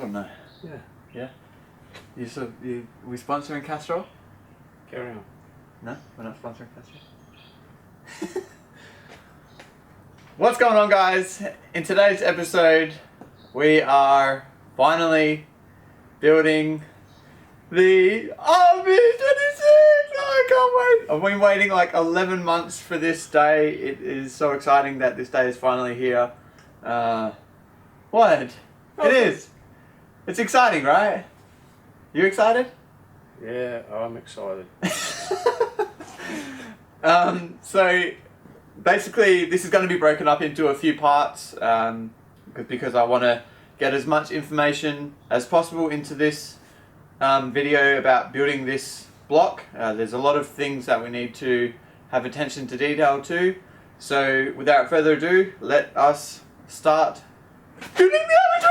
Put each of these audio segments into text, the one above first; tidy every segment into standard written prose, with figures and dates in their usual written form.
or no? Yeah. Yeah? We sponsoring Castrol? Carry on. No, we're not sponsoring Castrol. What's going on, guys? In today's episode, we are finally building the RB26! I can't wait! I've been waiting like 11 months for this day. It is so exciting that this day is finally here. What? It is! It's exciting, right? You excited? Yeah, I'm excited. So basically this is going to be broken up into a few parts because I want to get as much information as possible into this video about building this block. There's a lot of things that we need to have attention to detail to. So without further ado, let us start building the RB26!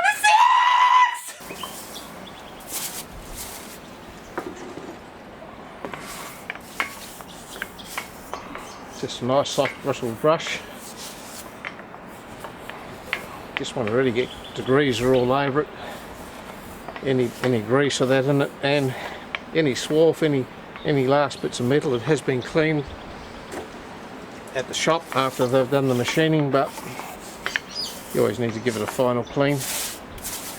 Just a nice soft bristle brush. Just want to really get degreaser all over it. Any grease or that in it, and any swarf, any last bits of metal. It has been cleaned at the shop after they've done the machining, but you always need to give it a final clean.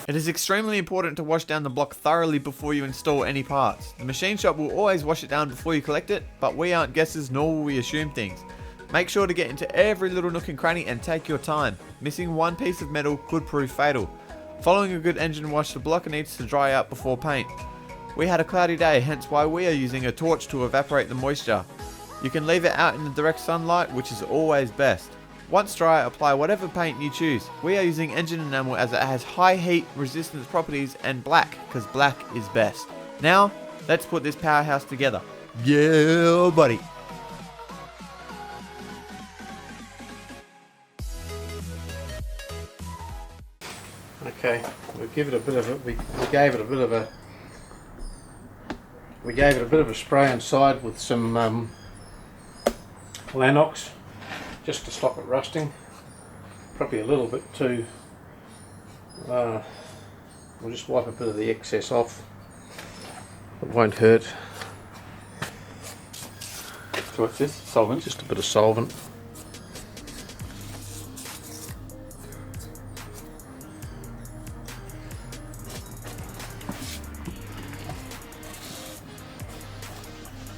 It is extremely important to wash down the block thoroughly before you install any parts. The machine shop will always wash it down before you collect it, but we aren't guessers nor will we assume things. Make sure to get into every little nook and cranny and take your time. Missing one piece of metal could prove fatal. Following a good engine wash, the block needs to dry out before paint. We had a cloudy day, hence why we are using a torch to evaporate the moisture. You can leave it out in the direct sunlight, which is always best. Once dry, apply whatever paint you choose. We are using engine enamel as it has high heat resistance properties, and black, because black is best. Now, let's put this powerhouse together. Yeah, buddy. Okay, we gave it a bit of a spray inside with some Lanox, just to stop it rusting. Probably a little bit too. We'll just wipe a bit of the excess off. It won't hurt. So what's this? Solvent? Just a bit of solvent.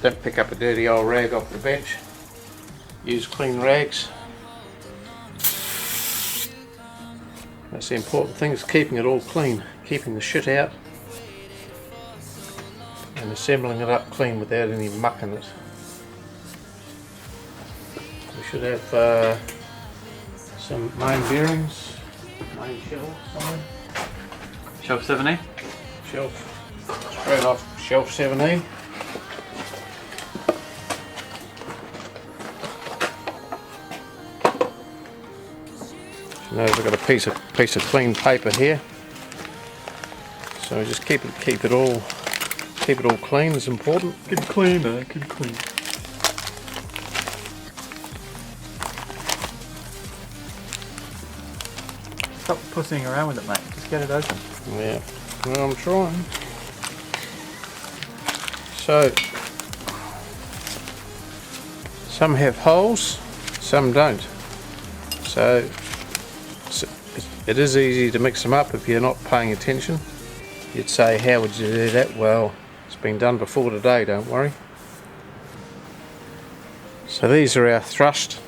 Don't pick up a dirty old rag off the bench. Use clean rags. That's the important thing, is keeping it all clean, keeping the shit out and assembling it up clean without any muck in it. We should have some main bearings, main shelf somewhere. Shelf 7E? Shelf, straight off shelf 7E. Notice I've got a piece of clean paper here, so just keep it all clean is important. Good clean, good clean. Stop pussying around with it, mate. Just get it open. Yeah, well, I'm trying. So some have holes, some don't. So it is easy to mix them up if you're not paying attention. You'd say, how would you do that? Well, it's been done before today, don't worry. So these are our thrust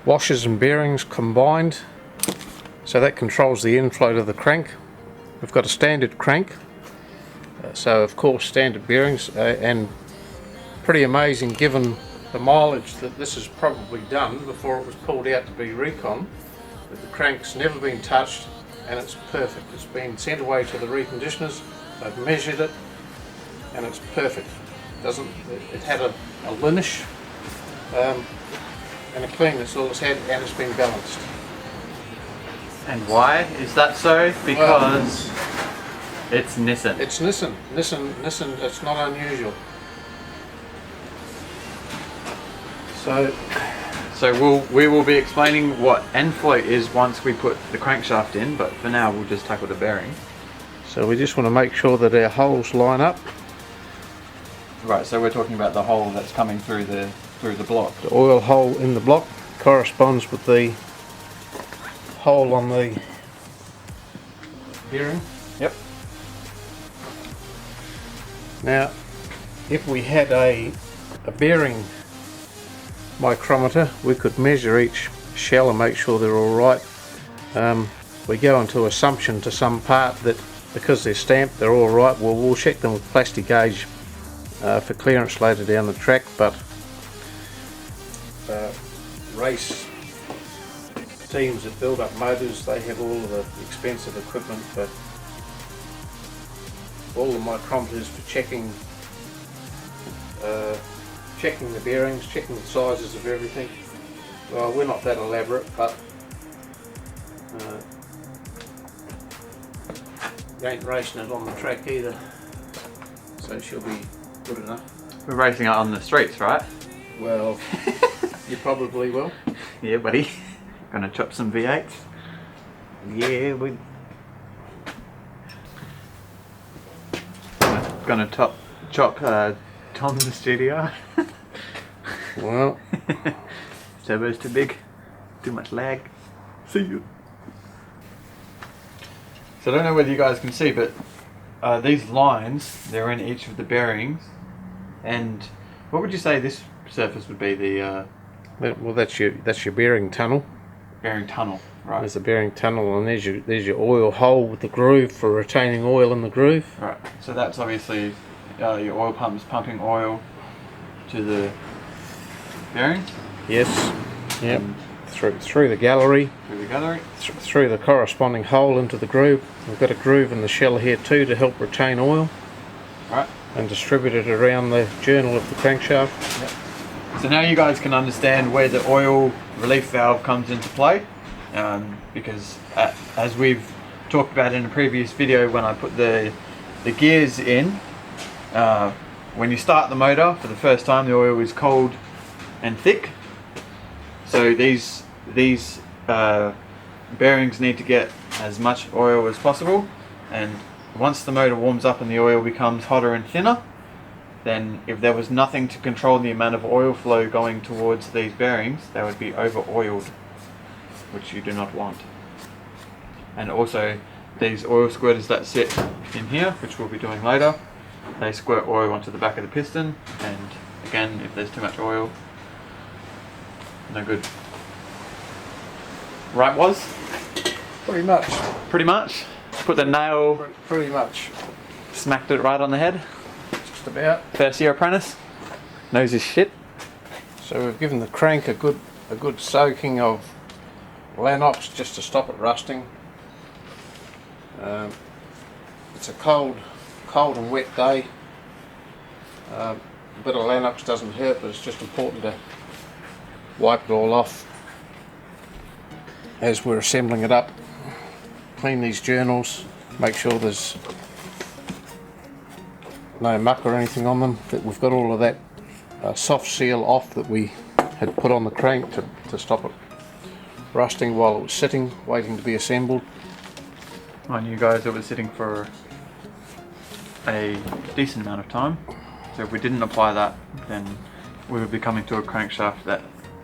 washers and bearings combined. So that controls the inflow to the crank. We've got a standard crank. So of course standard bearings, and pretty amazing given the mileage that this has probably done before it was pulled out to be recon. But the crank's never been touched and it's perfect. It's been sent away to the reconditioners, they've measured it and it's perfect. It had a linish and a clean, that's all it's had, and it's been balanced. And why is that so? Because it's Nissan. It's Nissan, it's not unusual. So So we will be explaining what end float is once we put the crankshaft in, but for now we'll just tackle the bearing. So we just want to make sure that our holes line up. Right, so we're talking about the hole that's coming through the block. The oil hole in the block corresponds with the hole on the bearing. Yep. Now, if we had a bearing micrometer, we could measure each shell and make sure they're all right. We go into assumption to some part that because they're stamped they're all right. Well, we'll check them with plastic gauge for clearance later down the track, but race teams that build up motors, they have all of the expensive equipment for all the micrometers for checking checking the bearings, checking the sizes of everything. Well, we're not that elaborate, but we ain't racing it on the track either, so she'll be good enough. We're racing it on the streets, right? Well, you probably will. Yeah, buddy. Gonna chop some V8s. Yeah, we. Gonna chop Tom in the studio. Well, Servo's too big, too much lag. See you. So I don't know whether you guys can see, but these lines, they're in each of the bearings. And what would you say this surface would be? The well, that's your bearing tunnel. bearing tunnel, right? There's the bearing tunnel, and there's your oil hole with the groove for retaining oil in the groove. Right. So that's obviously your oil pumps pumping oil to the bearings. Yes. Yep. Through the gallery. Through the gallery. Through the corresponding hole into the groove. We've got a groove in the shell here too to help retain oil. Right. And distribute it around the journal of the crankshaft. Yep. So now you guys can understand where the oil relief valve comes into play, because as we've talked about in a previous video, when I put the gears in, when you start the motor for the first time, the oil is cold and thick. So these bearings need to get as much oil as possible, and once the motor warms up and the oil becomes hotter and thinner, then if there was nothing to control the amount of oil flow going towards these bearings, they would be over-oiled, which you do not want. And also these oil squirters that sit in here, which we'll be doing later, they squirt oil onto the back of the piston, and again, if there's too much oil, no good. Right, was? Pretty much. Pretty much. Put the nail. Pretty much. Smacked it right on the head. Just about. First year apprentice. Knows his shit. So we've given the crank a good soaking of Lanox just to stop it rusting. It's a cold and wet day. A bit of Lanox doesn't hurt, but it's just important to wipe it all off as we're assembling it up. Clean these journals, make sure there's no muck or anything on them, that we've got all of that soft seal off that we had put on the crank to stop it rusting while it was sitting, waiting to be assembled. Mind you guys, it was sitting for a decent amount of time, so if we didn't apply that, then we would be coming to a crankshaft that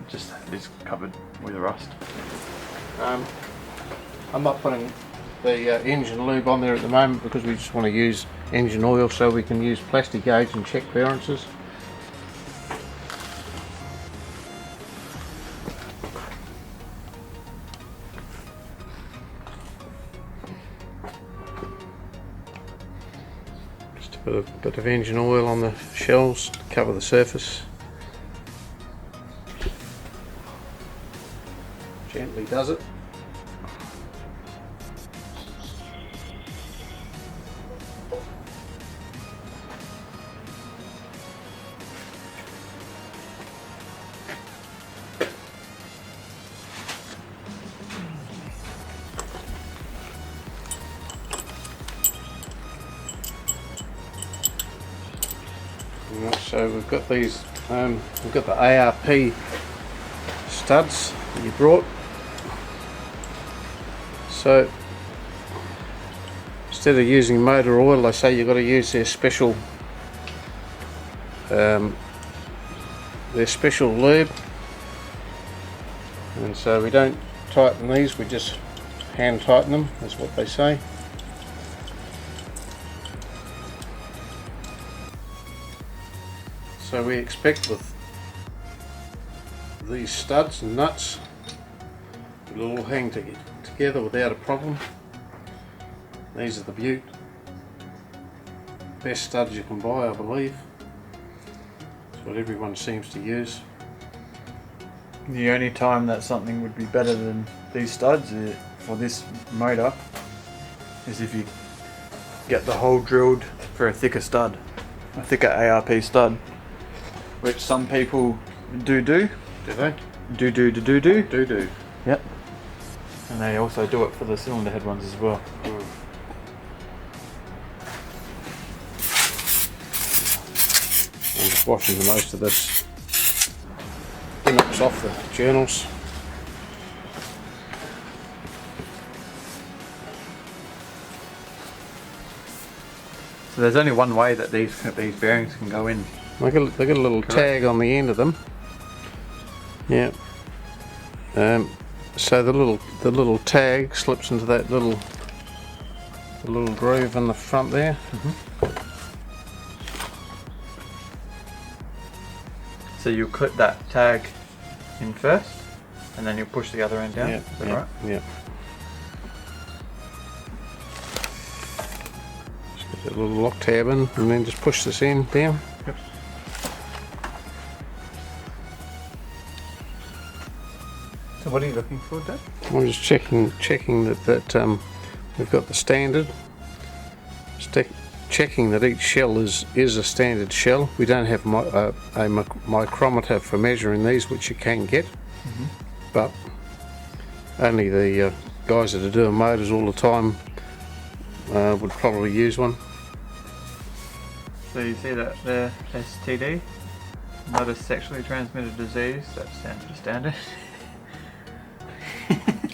just is covered with rust. I'm not putting the engine lube on there at the moment because we just want to use engine oil, so we can use plastic gauge and check clearances. Just a bit of engine oil on the shells to cover the surface. Gently does it. So we've got these, we've got the ARP studs that you brought. So instead of using motor oil, they say you've got to use their special lube, and so we don't tighten these, we just hand tighten them, that's what they say. So we expect with these studs and nuts it'll all hang together without a problem. These are the best studs you can buy, I believe. That's what everyone seems to use. The only time that something would be better than these studs for this motor is if you get the hole drilled for a thicker stud, a thicker ARP stud, which some people do. Do they? Do. Yep. And they also do it for the cylinder head ones as well. I'm just washing most of this Vanic off the journals. So there's only one way that these bearings can go in. They got a little tag on the end of them. Yeah. So the little tag slips into that little groove in the front there. So you clip that tag in first, and then you push the other end down. Yeah. Is that right? Yeah. Just get that little lock tab in, and then just push this end down. Yep. So what are you looking for, Dad? I'm just checking that we've got the standard. Checking that each shell is a standard shell. We don't have a micrometer for measuring these, which you can get, but only the guys that are doing motors all the time would probably use one. So you see that there, STD, not a sexually transmitted disease. That stands for standard.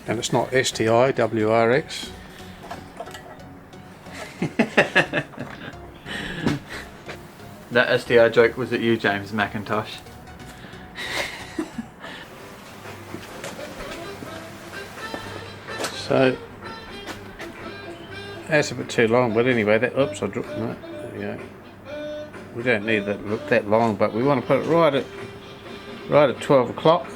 And it's not STI, WRX. That STI joke was at you, James McIntosh. So that's a bit too long, but anyway, that oops, I dropped that. There you go. We don't need that long, but we want to put it right at 12 o'clock.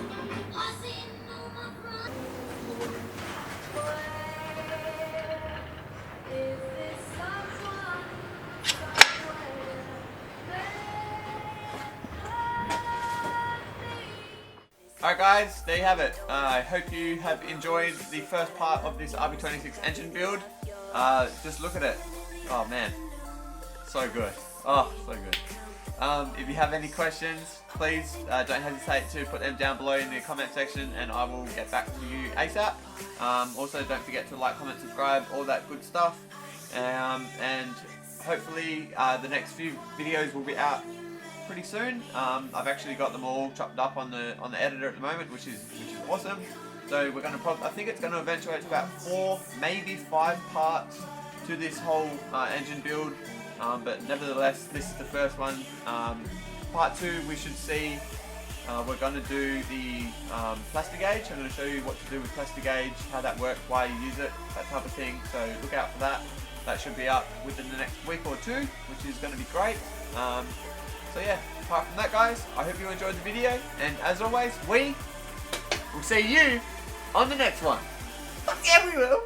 Alright guys, there you have it. I hope you have enjoyed the first part of this RB26 engine build. Just look at it. Oh man, so good. Oh, so good. If you have any questions, please don't hesitate to put them down below in the comment section and I will get back to you ASAP. Also don't forget to like, comment, subscribe, all that good stuff. And hopefully the next few videos will be out pretty soon. I've actually got them all chopped up on the editor at the moment, which is awesome. So we're going to I think it's going to eventuate to about 4, maybe 5 parts to this whole engine build. But nevertheless, this is the first one. Part 2 we should see. We're going to do the plastic gauge. I'm going to show you what to do with plastic gauge, how that works, why you use it, that type of thing. So look out for that. That should be up within the next week or 2, which is going to be great. So yeah, apart from that guys, I hope you enjoyed the video, and as always, we will see you on the next one. Yeah, we will.